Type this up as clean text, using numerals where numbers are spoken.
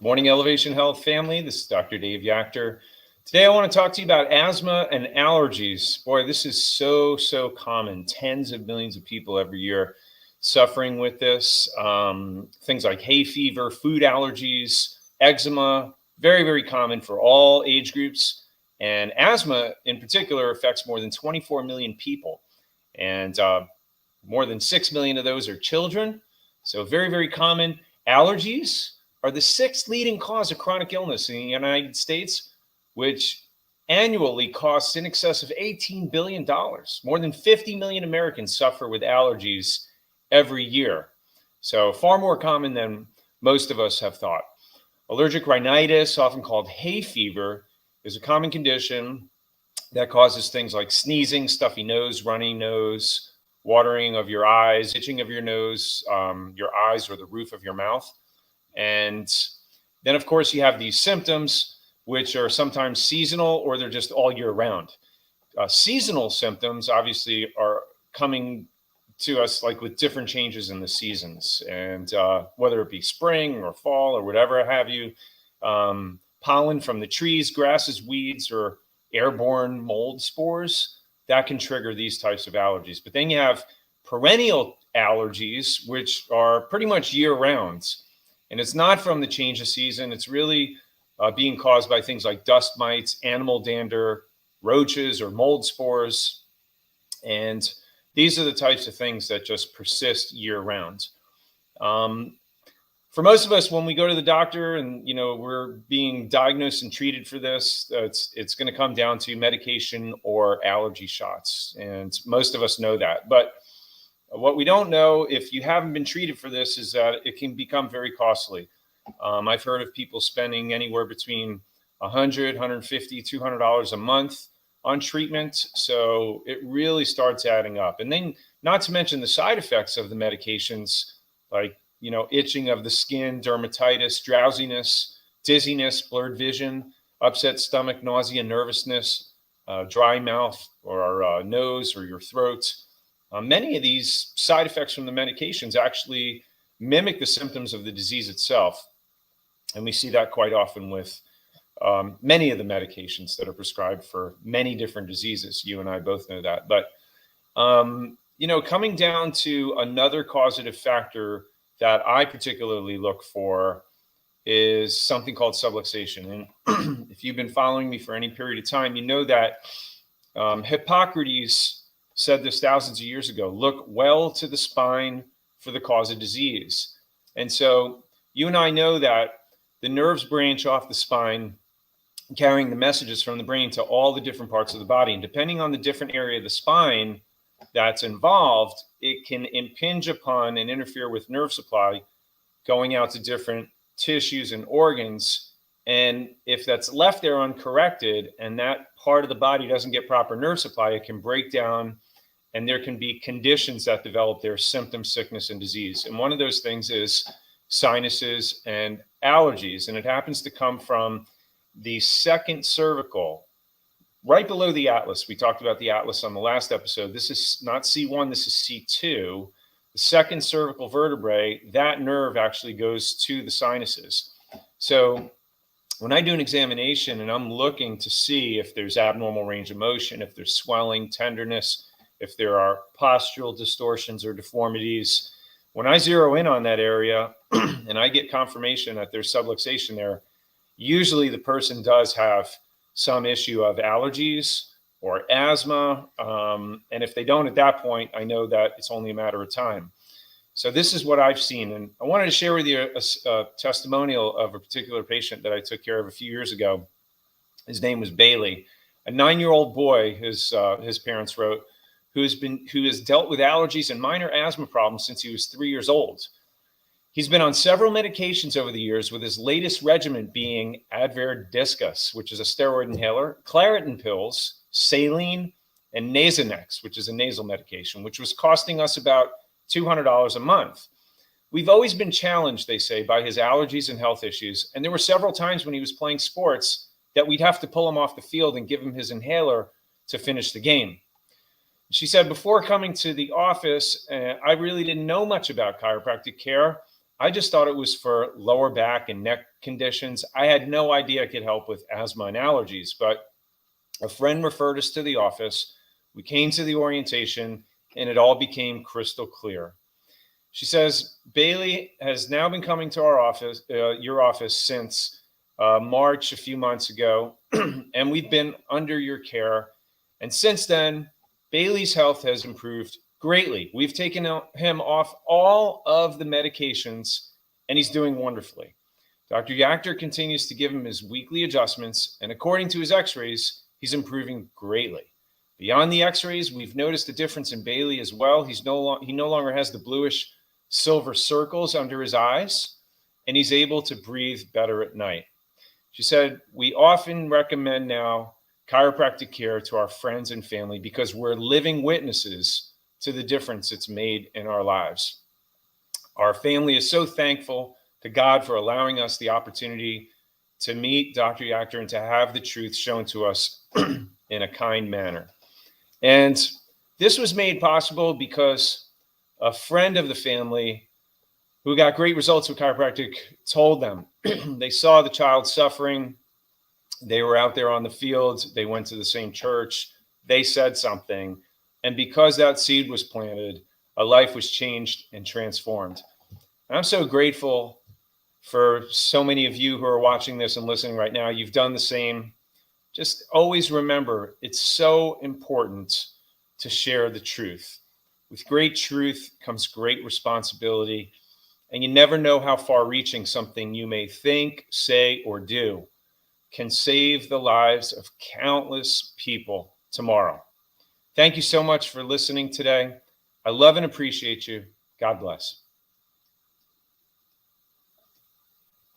Morning Elevation Health family. This is Dr. Dave Yachter. Today I want to talk to you about asthma and allergies. Boy, this is so common. Tens of millions of people every year suffering with this. Things like hay fever, food allergies, eczema, very common for all age groups. And asthma in particular affects more than 24 million people. And more than 6 million of those are children. So very common. Allergies are the sixth leading cause of chronic illness in the United States, which annually costs in excess of $18 billion. More than 50 million Americans suffer with allergies every year. So far more common than most of us have thought. Allergic rhinitis, often called hay fever, is a common condition that causes things like sneezing, stuffy nose, runny nose, watering of your eyes, itching of your nose, your eyes, or the roof of your mouth. And then, of course, you have these symptoms, which are sometimes seasonal or they're just all year round. Seasonal symptoms, obviously, are coming to us like with different changes in the seasons. And whether it be spring or fall or whatever have you, pollen from the trees, grasses, weeds, or airborne mold spores, that can trigger these types of allergies. But then you have perennial allergies, which are pretty much year round. And it's not from the change of season. It's really being caused by things like dust mites, animal dander, roaches, or mold spores. And these are the types of things that just persist year round. For most of us, when we go to the doctor and we're being diagnosed and treated for this, it's going to come down to medication or allergy shots. And most of us know that. But what we don't know, if you haven't been treated for this, is that it can become very costly. I've heard of people spending anywhere between $100, $150, $200 a month on treatment. So it really starts adding up. And then not to mention the side effects of the medications, like, itching of the skin, dermatitis, drowsiness, dizziness, blurred vision, upset stomach, nausea, nervousness, dry mouth or nose or your throat. Many of these side effects from the medications actually mimic the symptoms of the disease itself. And we see that quite often with many of the medications that are prescribed for many different diseases. You and I both know that. But, coming down to another causative factor that I particularly look for is something called subluxation. And if you've been following me for any period of time, you know that Hippocrates said this thousands of years ago: look well to the spine for the cause of disease. And so you and I know that the nerves branch off the spine, carrying the messages from the brain to all the different parts of the body. And depending on the different area of the spine that's involved, it can impinge upon and interfere with nerve supply going out to different tissues and organs. And if that's left there uncorrected and that part of the body doesn't get proper nerve supply, it can break down, and there can be conditions that develop their symptoms, sickness, and disease. And one of those things is sinuses and allergies. And it happens to come from the second cervical, right below the atlas. We talked about the atlas on the last episode. This is not C1, this is C2. The second cervical vertebrae, that nerve actually goes to the sinuses. So when I do an examination and I'm looking to see if there's abnormal range of motion, if there's swelling, tenderness, if there are postural distortions or deformities, when I zero in on that area and I get confirmation that there's subluxation there, usually the person does have some issue of allergies or asthma. And if they don't at that point, I know that it's only a matter of time. So this is what I've seen. And I wanted to share with you a testimonial of a particular patient that I took care of a few years ago. His name was Bailey, a 9-year-old boy, his parents wrote, who has dealt with allergies and minor asthma problems since he was 3 years old. He's been on several medications over the years, with his latest regimen being Advair Diskus, which is a steroid inhaler, Claritin pills, saline, and Nasonex, which is a nasal medication, which was costing us about $200 a month. We've always been challenged, they say, by his allergies and health issues. And there were several times when he was playing sports that we'd have to pull him off the field and give him his inhaler to finish the game. She said, before coming to the office, I really didn't know much about chiropractic care. I just thought it was for lower back and neck conditions. I had no idea it could help with asthma and allergies, but a friend referred us to the office. We came to the orientation and it all became crystal clear. She says, Bailey has now been coming to our office, your office, since March a few months ago, and we've been under your care. And since then, Bailey's health has improved greatly. We've taken him off all of the medications, and he's doing wonderfully. Dr. Yachter continues to give him his weekly adjustments, and according to his x-rays, he's improving greatly. Beyond the x-rays, we've noticed a difference in Bailey as well. He no longer has the bluish silver circles under his eyes, and he's able to breathe better at night. She said, we often recommend now chiropractic care to our friends and family because we're living witnesses to the difference it's made in our lives. Our family is so thankful to God for allowing us the opportunity to meet Dr. Yachter and to have the truth shown to us in a kind manner. And this was made possible because a friend of the family who got great results with chiropractic told them they saw the child suffering. They were out there on the field. They went to the same church. They said something. And because that seed was planted, a life was changed and transformed. And I'm so grateful for so many of you who are watching this and listening right now. You've done the same. Just always remember, it's so important to share the truth. With great truth comes great responsibility. And you never know how far-reaching something you may think, say, or do can save the lives of countless people tomorrow. Thank you so much for listening today. I love and appreciate you. God bless.